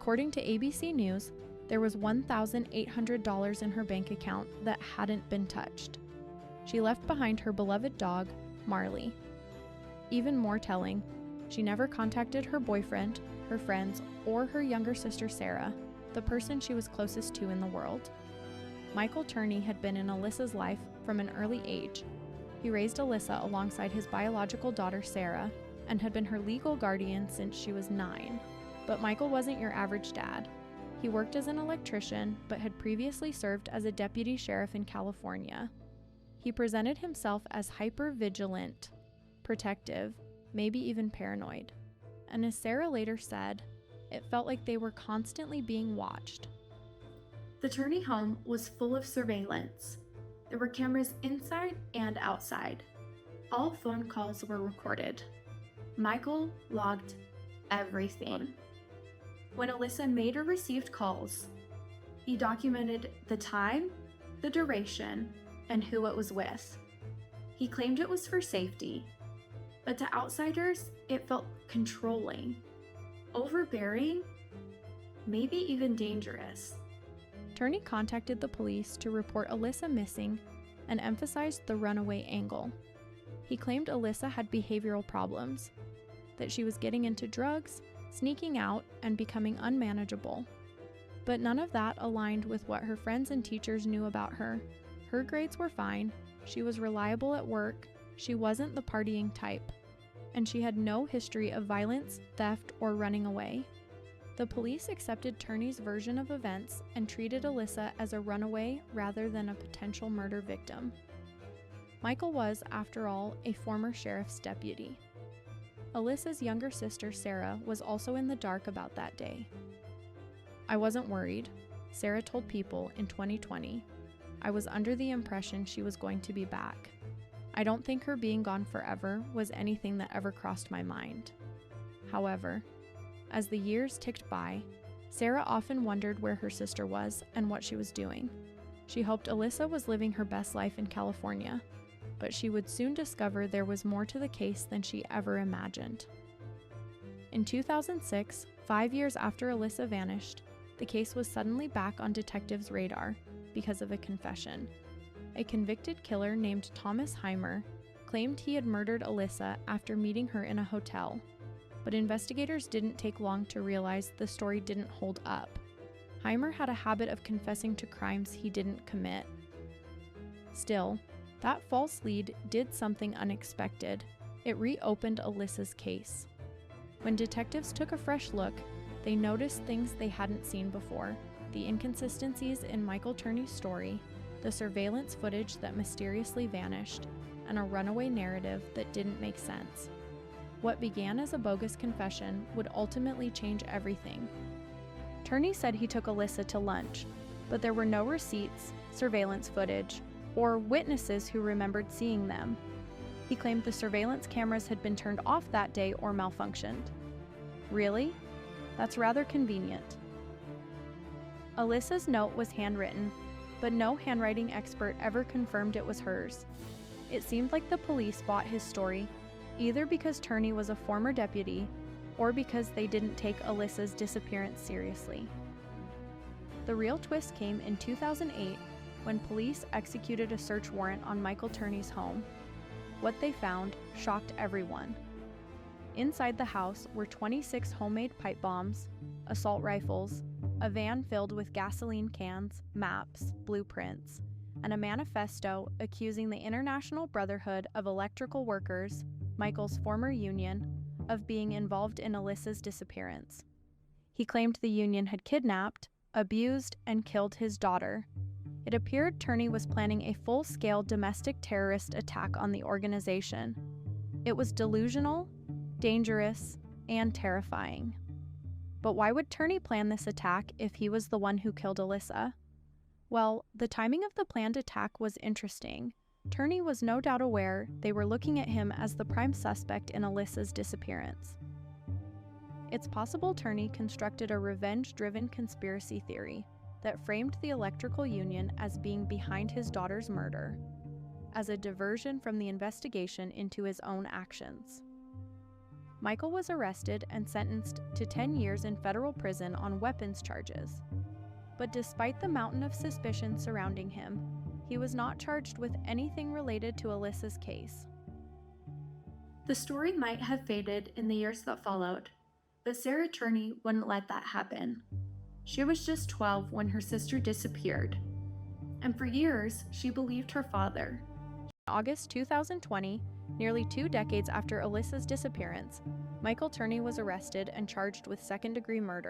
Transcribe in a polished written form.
According to ABC News, there was $1,800 in her bank account that hadn't been touched. She left behind her beloved dog, Marley. Even more telling, she never contacted her boyfriend, her friends, or her younger sister Sarah, the person she was closest to in the world. Michael Turney had been in Alyssa's life from an early age. He raised Alyssa alongside his biological daughter Sarah and had been her legal guardian since she was 9. But Michael wasn't your average dad. He worked as an electrician, but had previously served as a deputy sheriff in California. He presented himself as hyper-vigilant, protective, maybe even paranoid. And as Sarah later said, it felt like they were constantly being watched. The Turney home was full of surveillance. There were cameras inside and outside. All phone calls were recorded. Michael logged everything. When Alyssa made or received calls, he documented the time, the duration, and who it was with. He claimed it was for safety, but to outsiders, it felt controlling, overbearing, maybe even dangerous. Turney contacted the police to report Alyssa missing and emphasized the runaway angle. He claimed Alyssa had behavioral problems, that she was getting into drugs, sneaking out, and becoming unmanageable. But none of that aligned with what her friends and teachers knew about her. Her grades were fine, she was reliable at work, she wasn't the partying type, and she had no history of violence, theft, or running away. The police accepted Turney's version of events and treated Alyssa as a runaway rather than a potential murder victim. Michael was, after all, a former sheriff's deputy. Alyssa's younger sister, Sarah, was also in the dark about that day. "I wasn't worried," Sarah told People in 2020. "I was under the impression she was going to be back. I don't think her being gone forever was anything that ever crossed my mind." However, as the years ticked by, Sarah often wondered where her sister was and what she was doing. She hoped Alyssa was living her best life in California, but she would soon discover there was more to the case than she ever imagined. In 2006, 5 years after Alyssa vanished, the case was suddenly back on detectives' radar because of a confession. A convicted killer named Thomas Heimer claimed he had murdered Alyssa after meeting her in a hotel, but investigators didn't take long to realize the story didn't hold up. Heimer had a habit of confessing to crimes he didn't commit. Still, that false lead did something unexpected. It reopened Alyssa's case. When detectives took a fresh look, they noticed things they hadn't seen before: the inconsistencies in Michael Turney's story, the surveillance footage that mysteriously vanished, and a runaway narrative that didn't make sense. What began as a bogus confession would ultimately change everything. Turney said he took Alyssa to lunch, but there were no receipts, surveillance footage, or witnesses who remembered seeing them. He claimed the surveillance cameras had been turned off that day or malfunctioned. Really? That's rather convenient. Alyssa's note was handwritten, but no handwriting expert ever confirmed it was hers. It seemed like the police bought his story, either because Turney was a former deputy or because they didn't take Alyssa's disappearance seriously. The real twist came in 2008 when police executed a search warrant on Michael Turney's home. What they found shocked everyone. Inside the house were 26 homemade pipe bombs, assault rifles, a van filled with gasoline cans, maps, blueprints, and a manifesto accusing the International Brotherhood of Electrical Workers, Michael's former union, of being involved in Alyssa's disappearance. He claimed the union had kidnapped, abused, and killed his daughter. It appeared Turney was planning a full-scale domestic terrorist attack on the organization. It was delusional, dangerous, and terrifying. But why would Turney plan this attack if he was the one who killed Alyssa? Well, the timing of the planned attack was interesting. Turney was no doubt aware they were looking at him as the prime suspect in Alyssa's disappearance. It's possible Turney constructed a revenge-driven conspiracy theory that framed the electrical union as being behind his daughter's murder, as a diversion from the investigation into his own actions. Michael was arrested and sentenced to 10 years in federal prison on weapons charges. But despite the mountain of suspicion surrounding him, he was not charged with anything related to Alyssa's case. The story might have faded in the years that followed, but Sarah Turney wouldn't let that happen. She was just 12 when her sister disappeared, and for years she believed her father. In August 2020, nearly 2 decades after Alyssa's disappearance, Michael Turney was arrested and charged with second-degree murder.